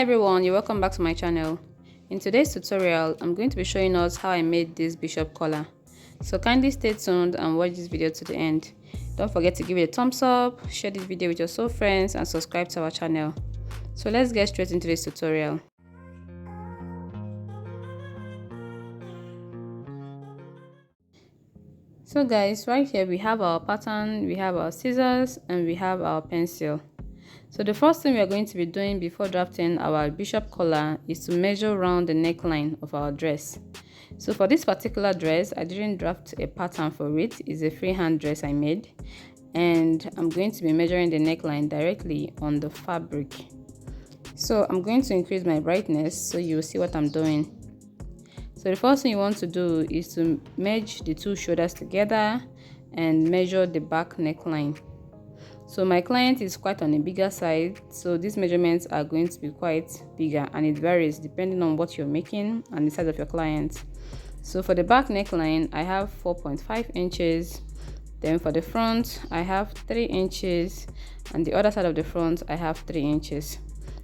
everyone, you're welcome back to my channel. In today's tutorial, I'm going to be showing us how I made this bishop collar. So kindly stay tuned and watch this video to the end. Don't forget to give it a thumbs up, share this video with your soul friends and subscribe to our channel. So let's get straight into this tutorial. So guys, right here we have our pattern, we have our scissors and we have our pencil. So the first thing we are going to be doing before drafting our bishop collar is to measure around the neckline of our dress. So for this particular dress, I didn't draft a pattern for it. It's a freehand dress I made, and I'm going to be measuring the neckline directly on the fabric. So I'm going to increase my brightness so you will see what I'm doing. So the first thing you want to do is to merge the two shoulders together and measure the back neckline. So my client is quite on a bigger side, so these measurements are going to be quite bigger, and it varies depending on what you're making and the size of your client. So for the back neckline, I have 4.5 inches. Then for the front, I have 3 inches, and the other side of the front, I have 3 inches.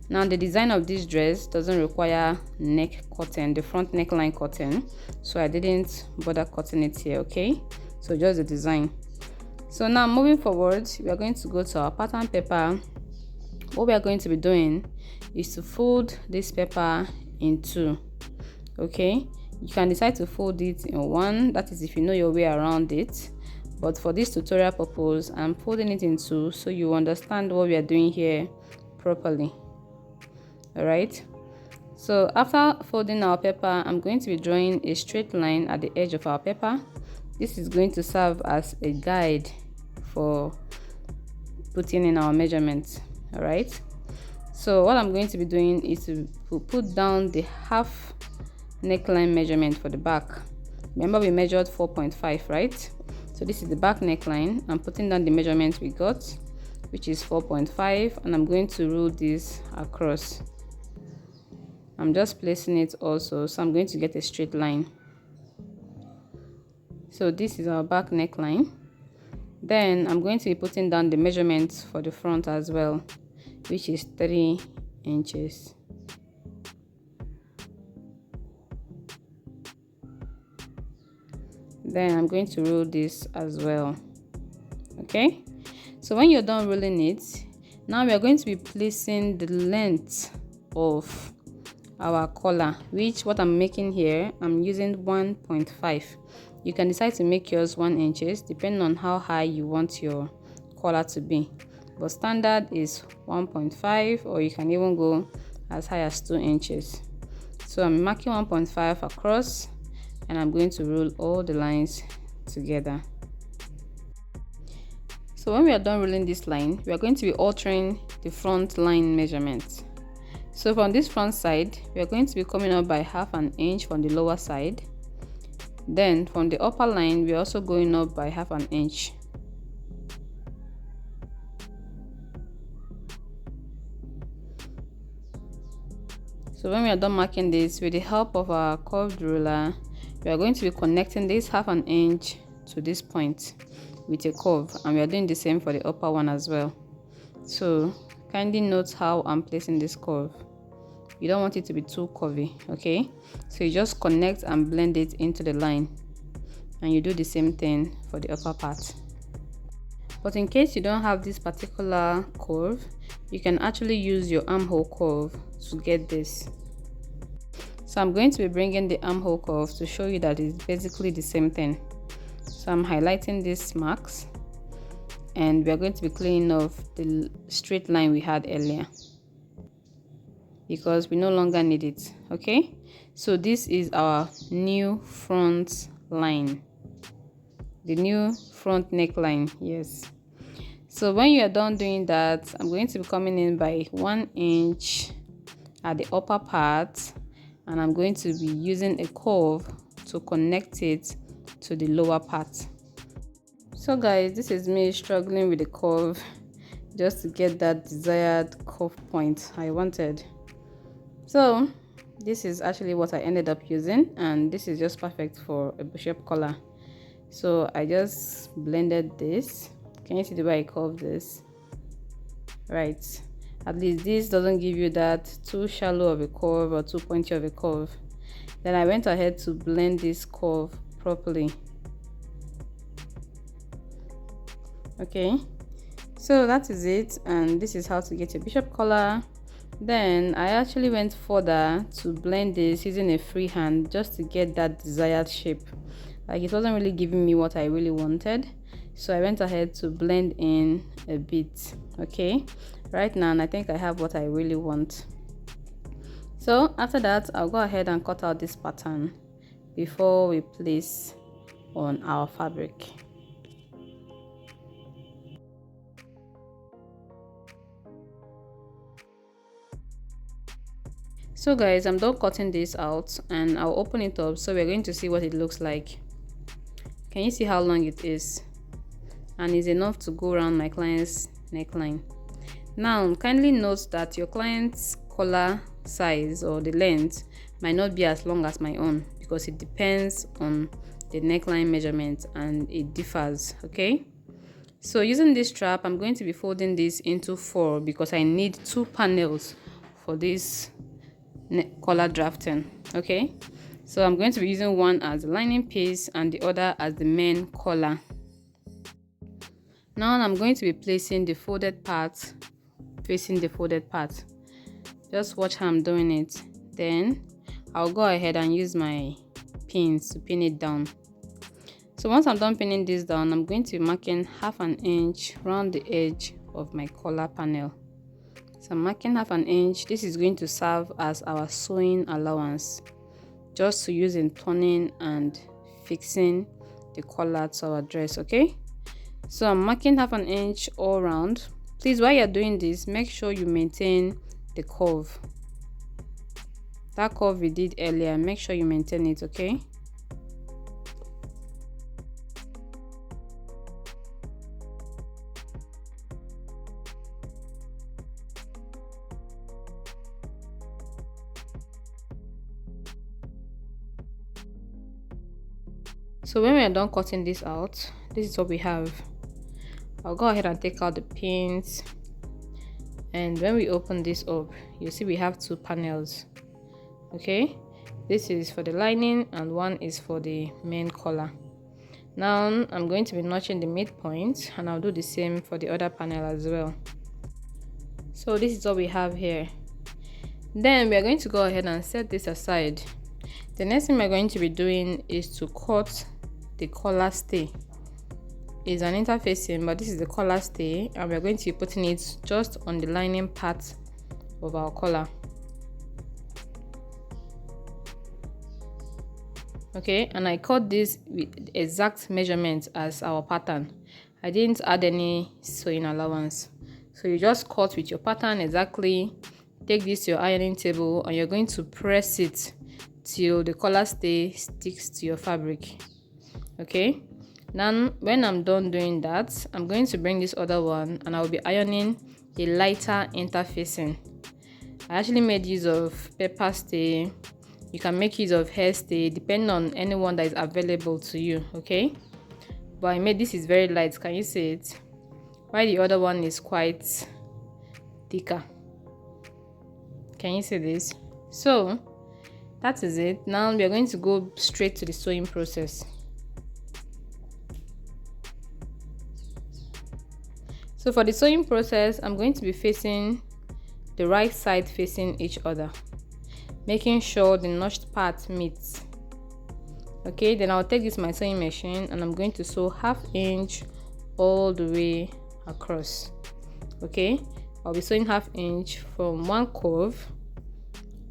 Now the design of this dress doesn't require neck cutting, the front neckline cutting, so I didn't bother cutting it here, okay? So just the design. So now moving forward, we are going to go to our pattern paper. What we are going to be doing is to fold this paper in two, okay? You can decide to fold it in one, that is if you know your way around it, but for this tutorial purpose, I'm folding it in two so you understand what we are doing here properly. Alright, so after folding our paper, I'm going to be drawing a straight line at the edge of our paper. This is going to serve as a guide for putting in our measurements. Alright, so what I'm going to be doing is to put down the half neckline measurement for the back. Remember we measured 4.5, right? So this is the back neckline. I'm putting down the measurement we got, which is 4.5, and I'm going to rule this across. I'm just placing it also, so I'm going to get a straight line. So this is our back neckline. Then I'm going to be putting down the measurements for the front as well, which is 3 inches. Then I'm going to rule this as well. Okay, so when you're done ruling it, now we are going to be placing the length of our collar, which what I'm making here, I'm using 1.5. You can decide to make yours 1 inches depending on how high you want your collar to be, but standard is 1.5, or you can even go as high as 2 inches. So I'm marking 1.5 across, and I'm going to rule all the lines together. So when we are done ruling this line, we are going to be altering the front line measurement. So from this front side, we are going to be coming up by ½ an inch from the lower side. Then from the upper line, we are also going up by ½ an inch. So when we are done marking this, with the help of our curved ruler, we are going to be connecting this ½ an inch to this point with a curve, and we are doing the same for the upper one as well. So kindly note how I'm placing this curve. You don't want it to be too curvy, okay? So you just connect and blend it into the line, and you do the same thing for the upper part. But in case you don't have this particular curve, you can actually use your armhole curve to get this. So I'm going to be bringing the armhole curve to show you that it's basically the same thing. So I'm highlighting these marks, and we are going to be cleaning off the straight line we had earlier, because we no longer need it. Okay, so this is our new front line, the new front neckline. Yes, so when you are done doing that, I'm going to be coming in by 1 inch at the upper part, and I'm going to be using a curve to connect it to the lower part. So guys, this is me struggling with the curve just to get that desired curve point I wanted. So this is actually what I ended up using, and this is just perfect for a bishop collar. So I just blended this. Can you see the way I curved this? Right, At least this doesn't give you that too shallow of a curve or too pointy of a curve. Then I went ahead to blend this curve properly. Okay, so that is it, and this is how to get a bishop collar. Then I actually went further to blend this using a free hand just to get that desired shape. Like, it wasn't really giving me what I really wanted, so I went ahead to blend in a bit. Okay, right now I think I have what I really want. So after that, I'll go ahead and cut out this pattern before we place on our fabric. So guys, I'm done cutting this out, and I'll open it up so we're going to see what it looks like. Can you see how long it is? And it's enough to go around my client's neckline. Now kindly note that your client's collar size or the length might not be as long as my own, because it depends on the neckline measurement and it differs. Okay, so using this strap, I'm going to be folding this into 4 because I need 2 panels for this collar drafting. Okay, so I'm going to be using one as the lining piece and the other as the main collar. Now I'm going to be placing the folded part facing the folded part. Just watch how I'm doing it. Then I'll go ahead and use my pins to pin it down. So once I'm done pinning this down, I'm going to be marking 1/2 inch around the edge of my collar panel. So I'm marking 1/2 inch. This is going to serve as our sewing allowance, just to use in turning and fixing the collar to our dress. Okay, so I'm marking 1/2 inch all around. Please, while you're doing this, make sure you maintain the curve. That curve we did earlier, make sure you maintain it. Okay, so when we are done cutting this out, this is what we have. I'll go ahead and take out the pins, and when we open this up, you see we have 2 panels. Okay, this is for the lining and one is for the main collar. Now I'm going to be notching the midpoint, and I'll do the same for the other panel as well. So this is what we have here. Then we are going to go ahead and set this aside. The next thing we're going to be doing is to cut the collar stay. It's an interfacing, but this is the collar stay, and we're going to be putting it just on the lining part of our collar. Okay, and I cut this with exact measurement as our pattern. I didn't add any sewing allowance, so you just cut with your pattern exactly. Take this to your ironing table, and you're going to press it till the collar stay sticks to your fabric. Okay, now when I'm done doing that, I'm going to bring this other one, and I'll be ironing a lighter interfacing. I actually made use of pepper stay. You can make use of hair stay depending on anyone that is available to you. Okay, but I made this is very light. Can you see it? While the other one is quite thicker. Can you see this? So that is it. Now we are going to go straight to the sewing process. So for the sewing process, I'm going to be facing the right side facing each other, making sure the notched part meets. Okay, then I'll take this my sewing machine, and I'm going to sew 1/2 inch all the way across. Okay, I'll be sewing 1/2 inch from one curve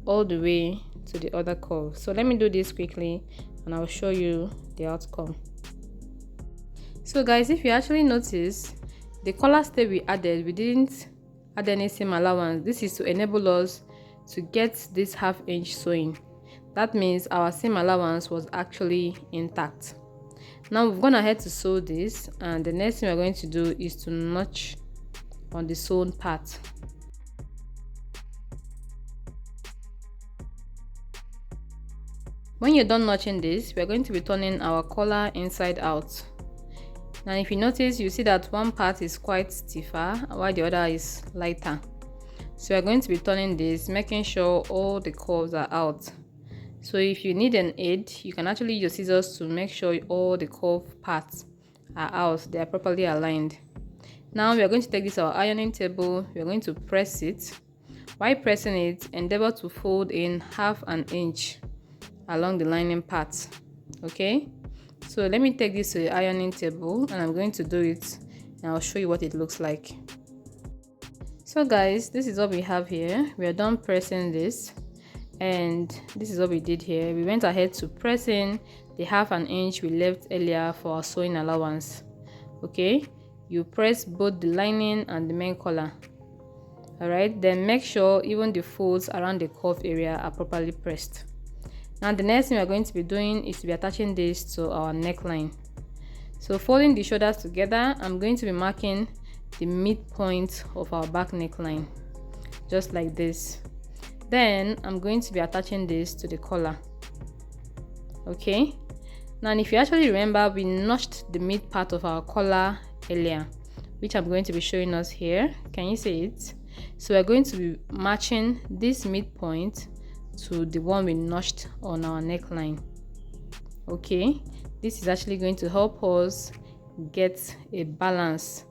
all the way to the other curve. So let me do this quickly, and I'll show you the outcome. So guys, if you actually notice, the collar stay we added, we didn't add any seam allowance. This is to enable us to get this 1/2 inch sewing. That means our seam allowance was actually intact. Now we've gone ahead to sew this, and the next thing we're going to do is to notch on the sewn part. When you're done notching this, we're going to be turning our collar inside out. Now if you notice, you see that one part is quite stiffer while the other is lighter. So we are going to be turning this, making sure all the curves are out. So if you need an aid, you can actually use your scissors to make sure all the curved parts are out, they are properly aligned. Now we are going to take this our ironing table, we are going to press it. While pressing it, endeavor to fold in 1/2 inch along the lining part. Okay, so let me take this to the ironing table and I'm going to do it and I'll show you what it looks like. So guys, this is what we have here. We are done pressing this and this is what we did here. We went ahead to press in the 1/2 inch we left earlier for our sewing allowance. Okay, you press both the lining and the main collar. All right, then make sure even the folds around the cuff area are properly pressed. Now the next thing we're going to be doing is to be attaching this to our neckline. So folding the shoulders together, I'm going to be marking the midpoint of our back neckline, just like this. Then I'm going to be attaching this to the collar. Okay, now if you actually remember, we notched the mid part of our collar earlier, which I'm going to be showing us here. Can you see it? So we're going to be matching this midpoint to the one we notched on our neckline. Okay, this is actually going to help us get a balance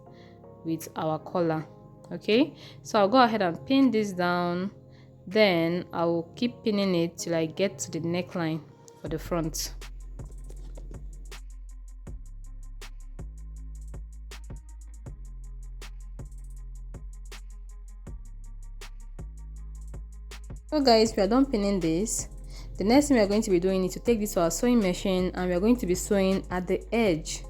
with our collar. Okay, so I'll go ahead and pin this down, then I will keep pinning it till I get to the neckline for the front. So guys, we are done pinning this. The next thing we are going to be doing is to take this to our sewing machine and we are going to be sewing at the edge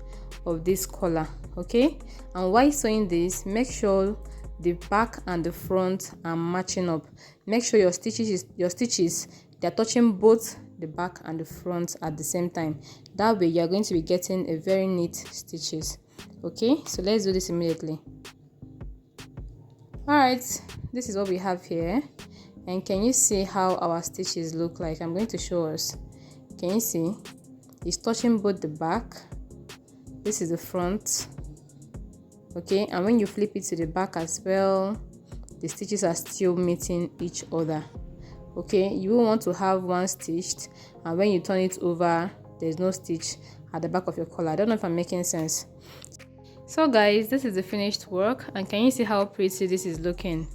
of this collar. Okay, and while sewing this, make sure the back and the front are matching up. Make sure your stitches they're touching both the back and the front at the same time. That way you are going to be getting a very neat stitches. Okay, so let's do this immediately. All right, this is what we have here. And can you see how our stitches look like? I'm going to show us. Can you see? It's touching both the back. This is the front. Okay, and when you flip it to the back as well, the stitches are still meeting each other. Okay, you will want to have one stitched, and when you turn it over, there's no stitch at the back of your collar. I don't know if I'm making sense. So guys, this is the finished work, and can you see how pretty this is looking?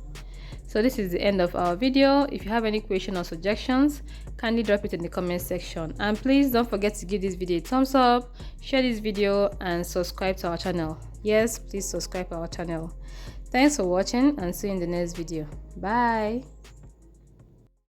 So this is the end of our video. If you have any questions or suggestions, kindly drop it in the comment section. And please don't forget to give this video a thumbs up, share this video, and subscribe to our channel. Yes, please subscribe to our channel. Thanks for watching and see you in the next video. Bye.